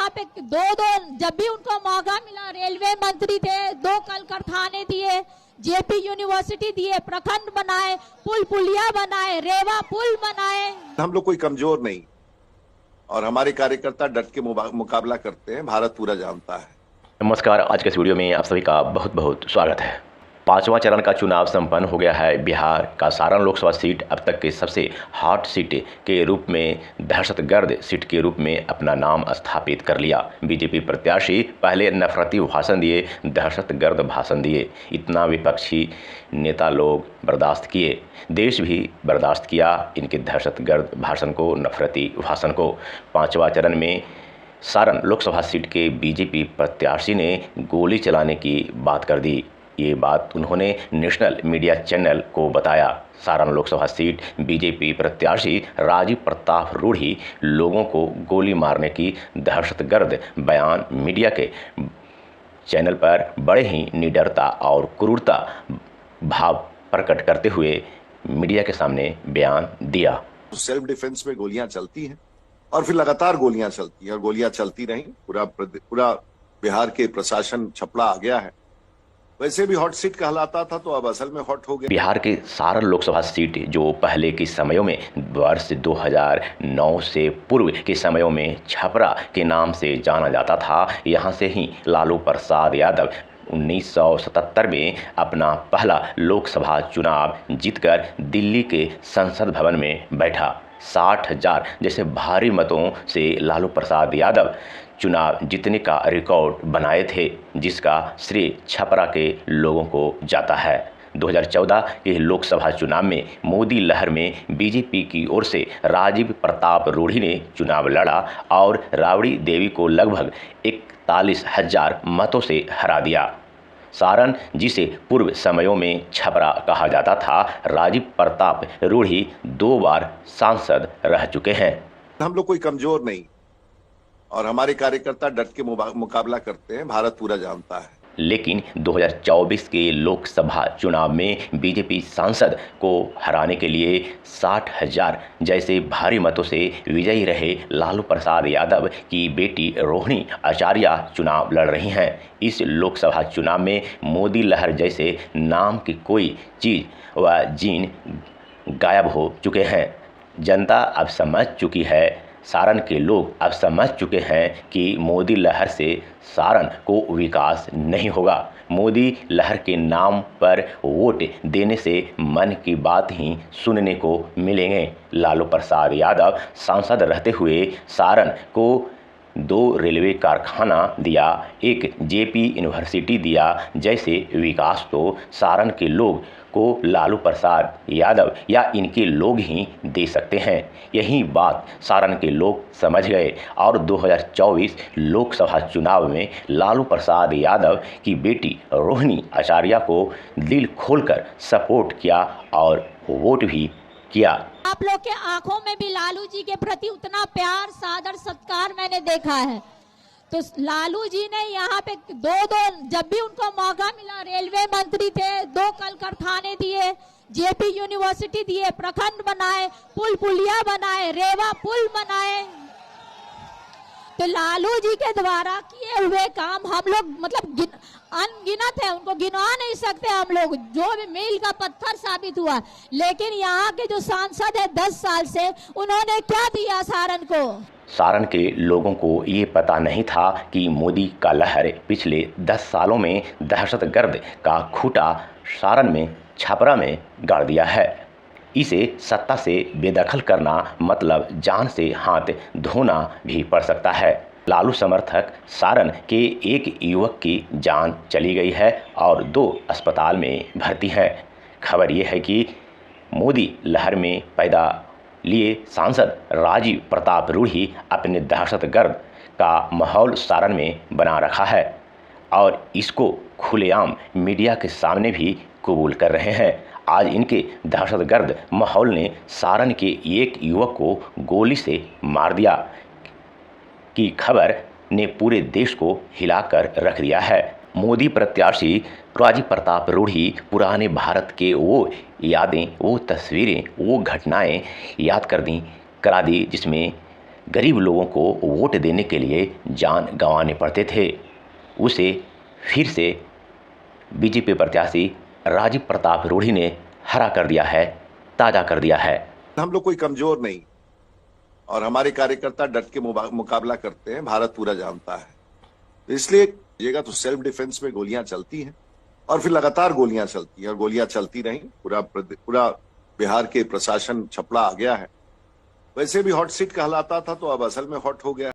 यहाँ पे दो दो जब भी उनको मौका मिला रेलवे मंत्री थे, 2 कल कारखाने दिए, जेपी यूनिवर्सिटी दिए, प्रखंड बनाए, पुल पुलिया बनाए, रेवा पुल बनाए। हम लोग कोई कमजोर नहीं और हमारे कार्यकर्ता डट के मुकाबला करते हैं, भारत पूरा जानता है। नमस्कार, आज के इस वीडियो में आप सभी का बहुत बहुत स्वागत है। 5वां चरण का चुनाव संपन्न हो गया है। बिहार का सारण लोकसभा सीट अब तक के सबसे हॉट सीट के रूप में, दहशतगर्द सीट के रूप में अपना नाम स्थापित कर लिया। बीजेपी प्रत्याशी पहले नफरती भाषण दिए, दहशतगर्द भाषण दिए। इतना विपक्षी नेता लोग बर्दाश्त किए, देश भी बर्दाश्त किया इनके दहशतगर्द भाषण को, नफरती भाषण को। 5वां चरण में सारण लोकसभा सीट के बीजेपी प्रत्याशी ने गोली चलाने की बात कर दी। ये बात उन्होंने नेशनल मीडिया चैनल को बताया। सारण लोकसभा सीट बीजेपी प्रत्याशी राजीव प्रताप रूढ़ी लोगों को गोली मारने की दहशतगर्द बयान मीडिया के चैनल पर बड़े ही निडरता और क्रूरता भाव प्रकट करते हुए मीडिया के सामने बयान दिया। सेल्फ डिफेंस में गोलियां चलती हैं और फिर लगातार गोलियां चलती हैं और गोलियां चलती रहीं। पूरा बिहार के प्रशासन छपड़ा आ गया है। वैसे भी हॉट सीट कहलाता था तो अब असल में हॉट हो गया। बिहार के सारण लोकसभा सीट जो पहले के समयों में, वर्ष 2009 से पूर्व के समयों में छपरा के नाम से जाना जाता था। यहाँ से ही लालू प्रसाद यादव 1977 में अपना पहला लोकसभा चुनाव जीतकर दिल्ली के संसद भवन में बैठा। 60,000 जैसे भारी मतों से लालू प्रसाद यादव चुनाव जीतने का रिकॉर्ड बनाए थे, जिसका श्रेय छपरा के लोगों को जाता है। 2014 के लोकसभा चुनाव में मोदी लहर में बीजेपी की ओर से राजीव प्रताप रूढ़ी ने चुनाव लड़ा और राबड़ी देवी को लगभग 41,000 मतों से हरा दिया। सारण, जिसे पूर्व समयों में छपरा कहा जाता था, राजीव प्रताप रूढ़ी 2 बार सांसद रह चुके हैं। हम लोग कोई कमजोर नहीं और हमारे कार्यकर्ता डट के मुकाबला करते हैं, भारत पूरा जानता है। लेकिन 2024 के लोकसभा चुनाव में बीजेपी सांसद को हराने के लिए 60,000 जैसे भारी मतों से विजयी रहे लालू प्रसाद यादव की बेटी रोहिणी आचार्य चुनाव लड़ रही हैं। इस लोकसभा चुनाव में मोदी लहर जैसे नाम की कोई चीज़ व जीन गायब हो चुके हैं। जनता अब समझ चुकी है, सारण के लोग अब समझ चुके हैं कि मोदी लहर से सारण को विकास नहीं होगा। मोदी लहर के नाम पर वोट देने से मन की बात ही सुनने को मिलेंगे। लालू प्रसाद यादव सांसद रहते हुए सारण को 2 रेलवे कारखाना दिया, एक जेपी यूनिवर्सिटी दिया जैसे विकास तो सारण के लोग को लालू प्रसाद यादव या इनके लोग ही दे सकते हैं। यही बात सारण के लोग समझ गए और 2024 लोकसभा चुनाव में लालू प्रसाद यादव की बेटी रोहिणी आचार्य को दिल खोलकर सपोर्ट किया और वोट भी किया। आप लोग के आंखों में भी लालू जी के प्रति उतना प्यार, सादर, सत्कार मैंने देखा है। तो लालू जी ने यहाँ पे दो जब भी उनको मौका मिला रेलवे मंत्री थे, 2 कल कारखाने दिए, जेपी यूनिवर्सिटी दिए, प्रखंड बनाए, पुल पुलिया बनाए, रेवा पुल बनाए। तो लालू जी के द्वारा किए हुए काम हम लोग मतलब अनगिनत है, उनको गिनवा नहीं सकते हम लोग, जो भी मील का पत्थर साबित हुआ। लेकिन यहाँ के जो सांसद है 10 साल से, उन्होंने क्या दिया सारण को? सारण के लोगों को ये पता नहीं था कि मोदी का लहर पिछले 10 सालों में दहशतगर्द का खूंटा सारण में, छपरा में गाड़ दिया है। इसे सत्ता से बेदखल करना मतलब जान से हाथ धोना भी पड़ सकता है। लालू समर्थक सारण के एक युवक की जान चली गई है और 2 अस्पताल में भर्ती हैं। खबर ये है कि मोदी लहर में पैदा लिए सांसद राजीव प्रताप रूढ़ी अपने दहशतगर्द का माहौल सारण में बना रखा है और इसको खुलेआम मीडिया के सामने भी कबूल कर रहे हैं। आज इनके दहशतगर्द माहौल ने सारण के एक युवक को गोली से मार दिया की खबर ने पूरे देश को हिलाकर रख दिया है। मोदी प्रत्याशी राजीव प्रताप रूढ़ी पुराने भारत के वो यादें, वो तस्वीरें, वो घटनाएं याद करा दी जिसमें गरीब लोगों को वोट देने के लिए जान गंवाने पड़ते थे, उसे फिर से बीजेपी प्रत्याशी राजीव प्रताप रूढ़ी ने हरा कर दिया है, ताजा कर दिया है। हम लोग कोई कमजोर नहीं और हमारे कार्यकर्ता डट के मुकाबला करते हैं, भारत पूरा जानता है। तो इसलिए जगह तो सेल्फ डिफेंस में गोलियां चलती हैं और फिर लगातार गोलियां चलती हैं और गोलियां चलती रहीं। पूरा बिहार के प्रशासन छपड़ा आ गया है। वैसे भी हॉट सीट कहलाता था तो अब असल में हॉट हो गया।